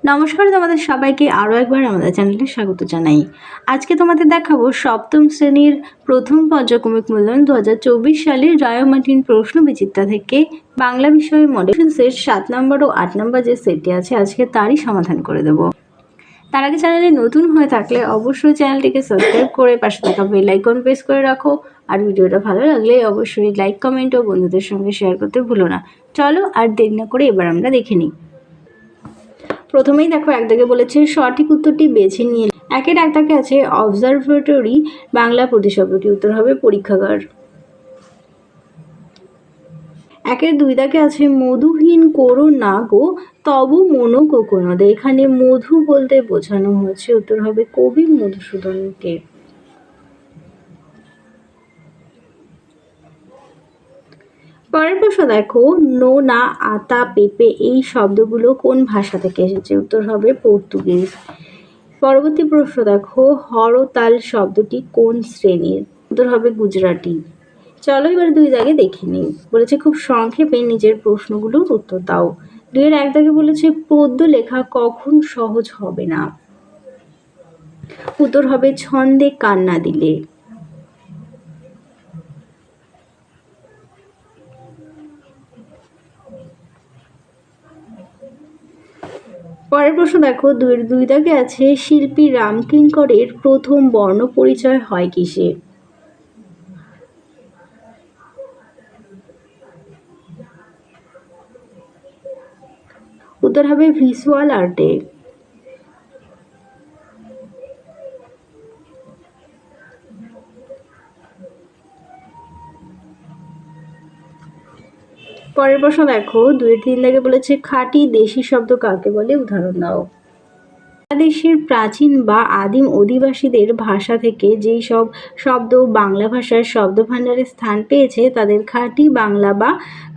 নমস্কার, তোমাদের সবাইকে আরও একবার আমাদের চ্যানেলে স্বাগত জানাই। আজকে তোমাদের দেখাবো সপ্তম শ্রেণীর প্রথম পর্যায়ক্রমিক মূল্যায়ন 2024 সালের রায়োমার্টিন প্রশ্ন বিচিত্রা থেকে বাংলা বিষয়ে মডেল সেট 7 নম্বর ও 8 নম্বর যে সেটটি আছে আজকে তারই সমাধান করে দেব। তার আগে চ্যানেলে নতুন হয়ে থাকলে অবশ্যই চ্যানেলটিকে সাবস্ক্রাইব করে পাশে থাকা বেল আইকন প্রেস করে রাখো। আর ভিডিওটা ভালো লাগলে অবশ্যই লাইক, কমেন্ট ও বন্ধুদের সঙ্গে শেয়ার করতে ভুলো না। চলো আর দেরি না করে এবার আমরা দেখে নিই। প্রথমেই দেখো এক দাগে বলেছে সঠিক উত্তরটি বেছে নিয়ে একের এক দাগে আছে অবজারভেটরি, বাংলা প্রতিশব্দটি উত্তর হবে পরীক্ষাগার। একের দুই দাগে আছে মধুহীন করো না গো তবু মনো কোকোনদে, এখানে মধু বলতে বোঝানো হয়েছে উত্তর হবে কবি মধুসূদনকে। পরের প্রশ্ন দেখো নো, না, আতা, পেঁপে এই শব্দগুলো কোন ভাষা থেকে এসেছে উত্তর হবে পর্তুগিজ। পরবর্তী প্রশ্ন দেখো হরতাল শব্দটি কোন শ্রেণীর উত্তর হবে গুজরাটি। চলো এবার দুই দাগে দেখে নিই। বলেছে খুব সংক্ষেপে নিজের প্রশ্নগুলোর উত্তর দাও। দুইয়ের এক দাগে বলেছে পদ্য লেখা কখন সহজ হবে না উত্তর হবে ছন্দে কান্না দিলে। পরের প্রশ্ন দেখো দুই দাগে আছে শিল্পী রামকিঙ্করের প্রথম বর্ণ পরিচয় হয় কিসে উত্তর হবে ভিজুয়াল আর্টে। পরের প্রশ্ন দেখো দুই তিন দাগে বলেছে খাঁটি দেশি শব্দ কাকে বলে উদাহরণ দাও। বাংলাদেশের প্রাচীন বা আদিম অধিবাসীদের ভাষা থেকে যেই সব শব্দ বাংলা ভাষার শব্দভাণ্ডারে স্থান পেয়েছে তাদের খাঁটি বাংলা বা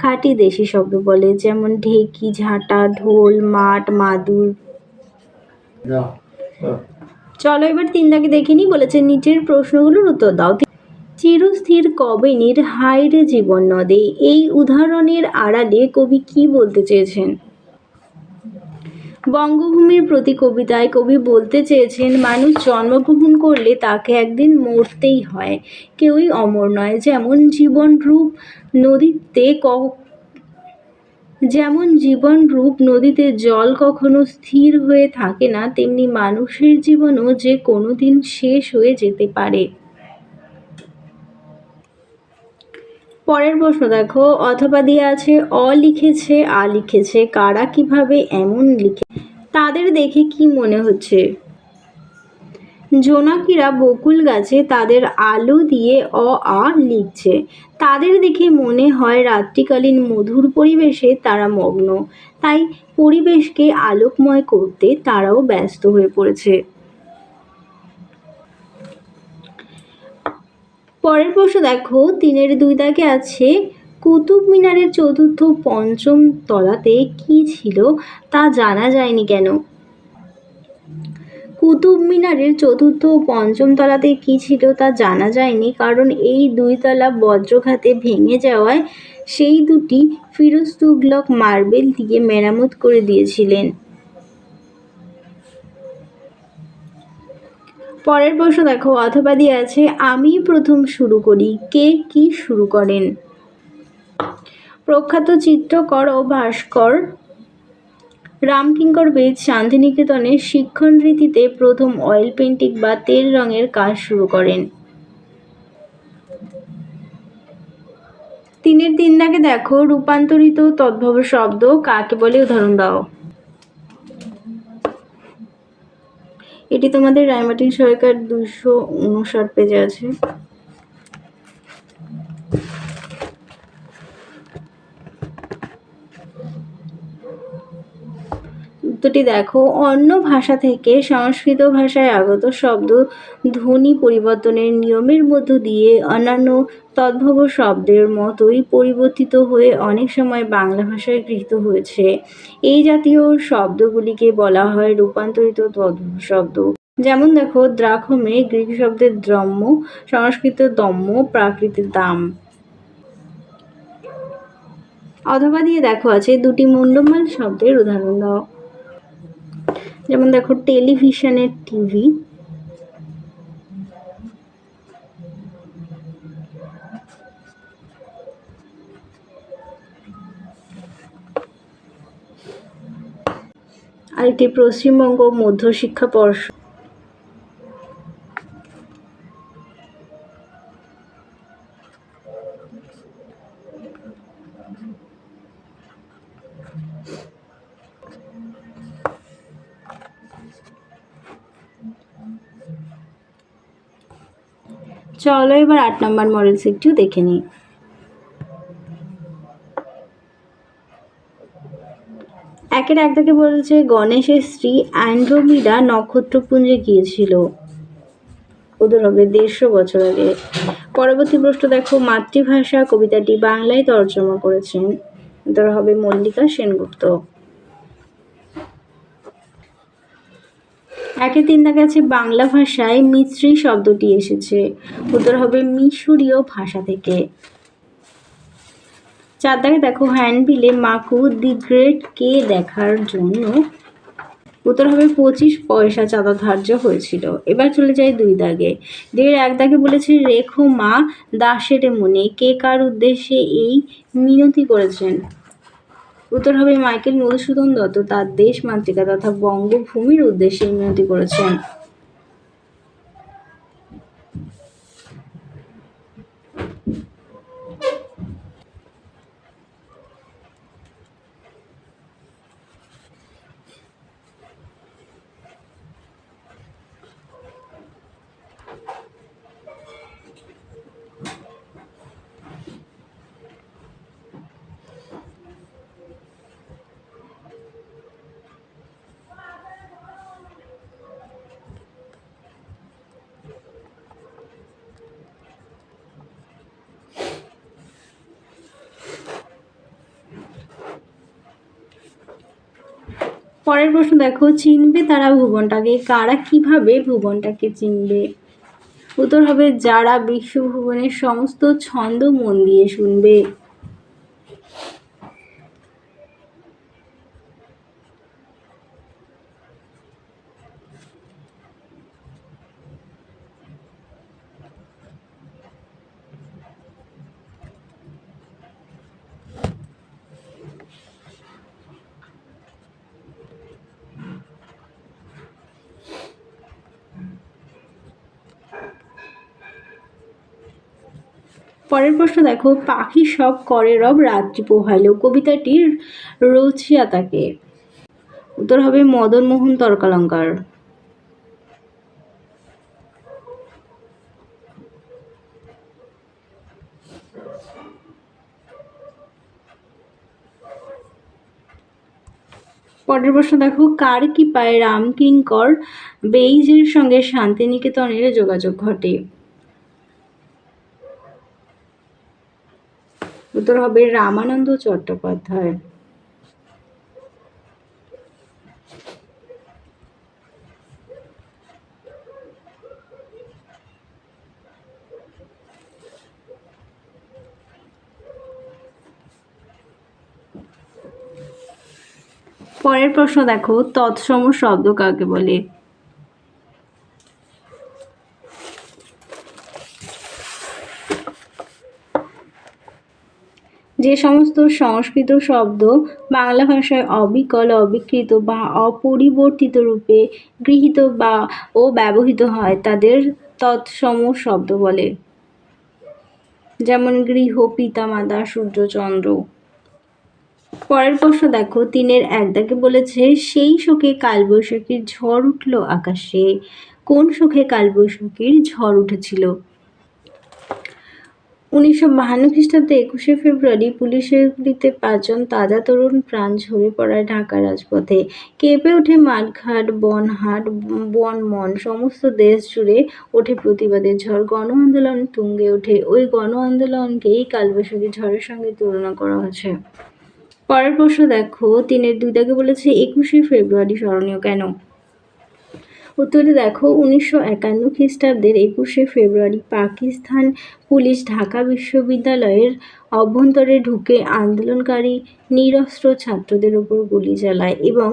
খাঁটি দেশি শব্দ বলে, যেমন ঢেকি, ঝাঁটা, ঢোল, মাঠ, মাদুর। চলো এবার তিন দাগে দেখে নি। বলেছে নিচের প্রশ্নগুলোর উত্তর দাও। চিরস্থির কবেনীর হায়রে জীবন নদে এই উদাহরণের আড়ালে কবি কি বলতে চেয়েছেন। বঙ্গভূমির প্রতি কবিতায় কবি বলতে চেয়েছেন মানুষ জন্মগ্রহণ করলে তাকে একদিন মরতেই হয়, কেউই অমর নয়। যেমন জীবনরূপ নদীতে জল কখনো স্থির হয়ে থাকে না, তেমনি মানুষের জীবনও যে কোনোদিন শেষ হয়ে যেতে পারে। পরের প্রশ্ন দেখো অথবা দিয়ে আছে অ লিখেছে, আ লিখেছে, কারা কিভাবে এমন লিখে তাদের দেখে কি মনে হচ্ছে। জোনাকিরা বকুল গাছে তাদের আলো দিয়ে অ আ লিখছে, তাদের দেখে মনে হয় রাত্রিকালীন মধুর পরিবেশে তারা মগ্ন, তাই পরিবেশকে আলোকময় করতে তারাও ব্যস্ত হয়ে পড়েছে। পরের প্রশ্ন দেখো তিনের দুই দাগে আছে কুতুব মিনারের চতুর্থ পঞ্চম তলাতে কি ছিল তা জানা যায়নি কেন। কুতুব মিনারের চতুর্থ ও পঞ্চম তলাতে কি ছিল তা জানা যায়নি কারণ এই দুই তলা বজ্রঘাতে ভেঙে যাওয়ায় সেই দুটি ফিরোজ তুগলক মার্বেল দিয়ে মেরামত করে দিয়েছিলেন। পরের প্রশ্ন দেখো অথবা দিয়ে আছে আমি প্রথম শুরু করি, কে কি শুরু করেন। প্রখ্যাত চিত্রকর ও ভাস্কর রামকিঙ্কর বেদ শান্তিনিকেতনে শিক্ষণ রীতিতে প্রথম অয়েল পেন্টিং বা তেল রঙের কাজ শুরু করেন। তিনের তিন দাগে দেখো রূপান্তরিত তদ্ভব শব্দ কাকে বলে উদাহরণ দাও। এটি তোমাদের রায়মার্টিন সহায়িকার 259 পেজে আছে। উত্তরটি দেখো অন্য ভাষা থেকে সংস্কৃত ভাষায় আগত শব্দ ধ্বনি পরিবর্তনের নিয়মের মধ্য দিয়ে অন্যান্য তদ্ভব শব্দের মতোই পরিবর্তিত হয়ে অনেক সময় বাংলা ভাষায় গৃহীত হয়েছে। এই জাতীয় শব্দগুলিকে বলা হয় রূপান্তরিত তদ্ভব শব্দ। যেমন দেখো দ্রাঘমে গ্রিক শব্দের দ্রম্য, সংস্কৃত দম্য, প্রাকৃতের দাম। অথবা দিয়ে দেখো আছে দুটি মুন্ডমাল শব্দের উদাহরণ দাও। যেমন দেখো টেলিভিশনের টিভি, আরেকটি পশ্চিমবঙ্গ মধ্যশিক্ষা পর্ষদ। চলো এবার 8 নম্বর মডেল সেটটিও দেখে নিই। একের এক থেকে বলেছে গণেশের স্ত্রী অ্যান্ড্রোমিডা নক্ষত্রপুঞ্জে গিয়েছিল। উত্তর হবে 150 বছর আগে। পরবর্তী প্রশ্ন দেখো, মাতৃভাষা কবিতাটি বাংলায় তর্জমা করেছেন। উত্তর হবে মল্লিকা সেনগুপ্ত। একে 3 দাগে আছে বাংলা ভাষায় মিস্ত্রি শব্দটি এসেছে। উত্তর হবে মিশরীয় ভাষা থেকে। 4 দাগে দেখো হ্যান্ডবিলে মাকু দি গ্রেট কে দেখার জন্য। উত্তর হবে 25 পয়সা চাঁদা ধার্য হয়েছিল। এবার চলে যাই 2 দাগে। 1 দাগে বলেছে রেখো মা দাসের মনে, কে কার উদ্দেশ্যে এই মিনতি করেছেন। উত্তর হবে মাইকেল মধুসূদন দত্ত তার দেশ মাতৃকা তথা বঙ্গভূমির উদ্দেশ্যে মিনতি করেছেন। পরের প্রশ্ন দেখো, চিনবে তারা ভুবনটাকে, কারা কিভাবে ভুবনটাকে চিনবে। উত্তর হবে যারা বিশ্বভুবনের সমস্ত ছন্দ মন দিয়ে শুনবে। পরের প্রশ্ন দেখো, পাখি সব করে রব রাত্রি পোহাইল, কবিতাটির রচয়িতাকে। উত্তর হবে মদন মোহন তর্কালঙ্কার। পরের প্রশ্ন দেখো, কার কৃপায় রামকিঙ্কর বেইজের সঙ্গে শান্তিনিকেতনের যোগাযোগ ঘটে। উত্তর হবে রামানন্দ চট্টোপাধ্যায়। পরের প্রশ্ন দেখো, তৎসম শব্দ কাকে বলে। যে সমস্ত সংস্কৃত শব্দ বাংলা ভাষায় অবিকল, অবিকৃত বা অপরিবর্তিত রূপে গৃহীত বা ও ব্যবহৃত হয় তাদের তৎসম শব্দ বলে। যেমন গৃহ, পিতা, মাতা, সূর্য, চন্দ্র। পরের প্রশ্ন দেখো, 3 দাগে বলেছে সেই শোকে কালবৈশাখীর ঝড় উঠল আকাশে, কোন শোকে কালবৈশাখীর ঝড় উঠেছিল। 1952 খ্রিস্টাব্দে 21শে ফেব্রুয়ারি পুলিশের গুলিতে 5 জন তাজা তরুণ প্রাণ ঝরে পড়ায় ঢাকা রাজপথে কেঁপে ওঠে মাঠঘাট, বনহাট, বনমন, সমস্ত দেশ জুড়ে ওঠে প্রতিবাদের ঝড়, গণ আন্দোলন তুঙ্গে ওঠে। ওই গণ আন্দোলনকেই কালবৈশাখী ঝড়ের সঙ্গে তুলনা করা হয়েছে। পরের প্রশ্ন দেখো, 3-2 দাগে বলেছে 21শে ফেব্রুয়ারি স্মরণীয় কেন। উত্তরে দেখো 1951 খ্রিস্টাব্দের 21শে ফেব্রুয়ারি পাকিস্তান পুলিশ ঢাকা বিশ্ববিদ্যালয়ের অভ্যন্তরে ঢুকে আন্দোলনকারী নিরস্ত্র ছাত্রদের উপর গুলি চালায় এবং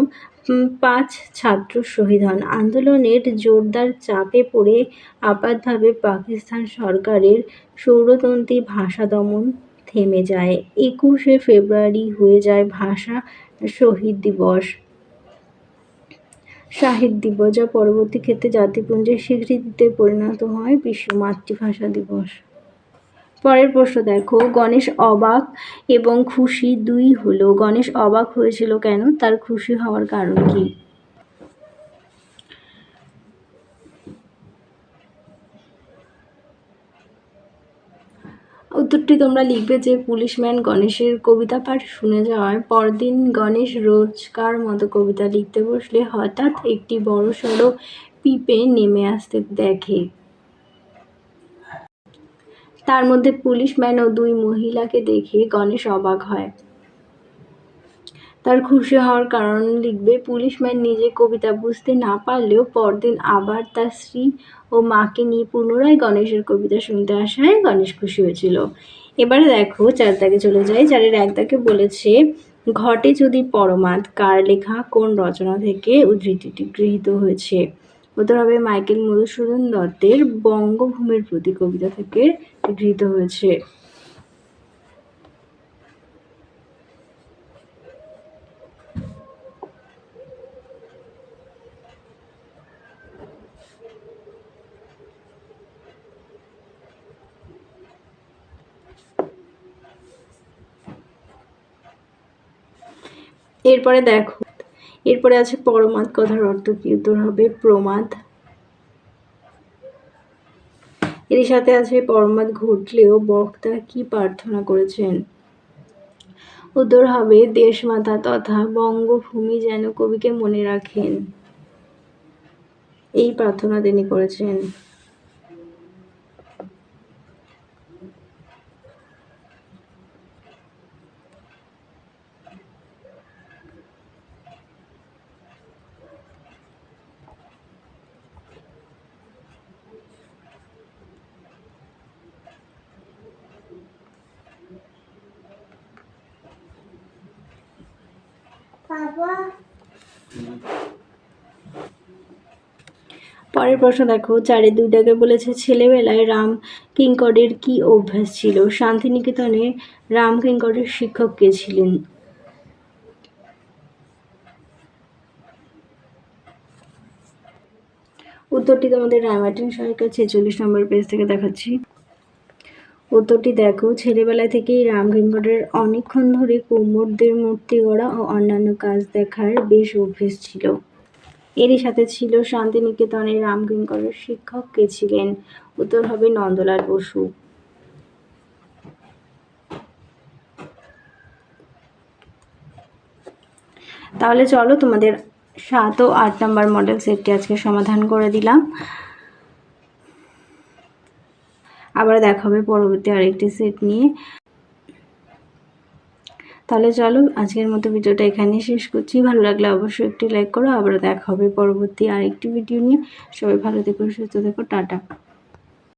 5 ছাত্র শহীদ হন। আন্দোলনের জোরদার চাপে পড়ে আপাতভাবে পাকিস্তান সরকারের স্বৈরতন্ত্রী ভাষা দমন থেমে যায়। 21শে ফেব্রুয়ারি হয়ে যায় ভাষা শহীদ দিবস, যা পরবর্তী ক্ষেত্রে জাতিপুঞ্জের স্বীকৃতিতে পরিণত হয় বিশ্ব মাতৃভাষা দিবস। পরের প্রশ্ন দেখো, গণেশ অবাক এবং খুশি দুই হলো। গণেশ অবাক হয়েছিল কেন? তার খুশি হওয়ার কারণ কি? উত্তরটি তোমরা লিখবে যে পুলিশম্যান গণেশের কবিতা পাঠ শুনে যাওয়ায় পরদিন গণেশ রোজকার মতো কবিতা লিখতে বসলে হঠাৎ একটি বড়সড় পিঁপড়ে নেমে আসতে দেখে। তার মধ্যে পুলিশম্যান ও 2 মহিলাকে দেখে গণেশ অবাক হয়। তার খুশি হওয়ার কারণ লিখবে পুলিশম্যান নিজে কবিতা বুঝতে না পারলেও পরদিন আবার তার স্ত্রী ও মাকে নিয়ে পুনরায় গণেশের কবিতা শুনতে আসায় গণেশ খুশি হয়েছিল। এবারে দেখো 4 দাগে চলে যায়। 4-এর 1 দাগে বলেছে ঘটে যদি পরমাদ, কার লেখা কোন রচনা থেকে উদ্ধৃতিটি গৃহীত হয়েছে? উত্তর হবে মাইকেল মধুসূদন দত্তের বঙ্গভূমির প্রতি কবিতা থেকে গৃহীত হয়েছে। এরপরে দেখো, এরপরে আছে পরমাদ কথার অর্থ কি? উত্তর হবে প্রমাদ। এর সাথে আছে পরমাদ ঘটলেও বক্তা কি প্রার্থনা করেছেন? উত্তর হবে দেশমাতা তথা বঙ্গভূমি যেন কবিকে মনে রাখেন, এই প্রার্থনা তিনি করেছেন। পরের প্রশ্ন দেখো, 4-এর 2 দাগে বলেছে ছেলেবেলায় রাম কিঙ্করের কি অভ্যাস ছিল? শান্তিনিকেতনে রাম কিঙ্করের শিক্ষক কে ছিলেন? উত্তরটি তোমাদের রায়মার্টিন সহায়িকা 46 নম্বর পেজ থেকে দেখাচ্ছি। উত্তরটি দেখো, ছেলেবেলা থেকেই রাম কিঙ্করের অনেকক্ষণ ধরে কুমোরদের মূর্তি গড়া ও অন্যান্য কাজ দেখার বেশ অভ্যেস ছিল। এরই সাথে ছিল শান্তিনিকেতনে রাম কিঙ্করের শিক্ষক কে ছিলেন? উত্তর হবে নন্দলাল বসু। তাহলে চলো তোমাদের 7 ও 8 নম্বর মডেল সেটটি আজকে সমাধান করে দিলাম। আবার দেখা হবে পরবর্তী আরেকটি সেট নিয়ে। তাহলে চলো আজকের মতো ভিডিওটা এখানেই শেষ করছি। ভালো লাগলে অবশ্যই একটি লাইক করো। আবার দেখা হবে পরবর্তী আরেকটি ভিডিও নিয়ে। সবাই ভালো থেকো, সুস্থ থেকো, টাটা।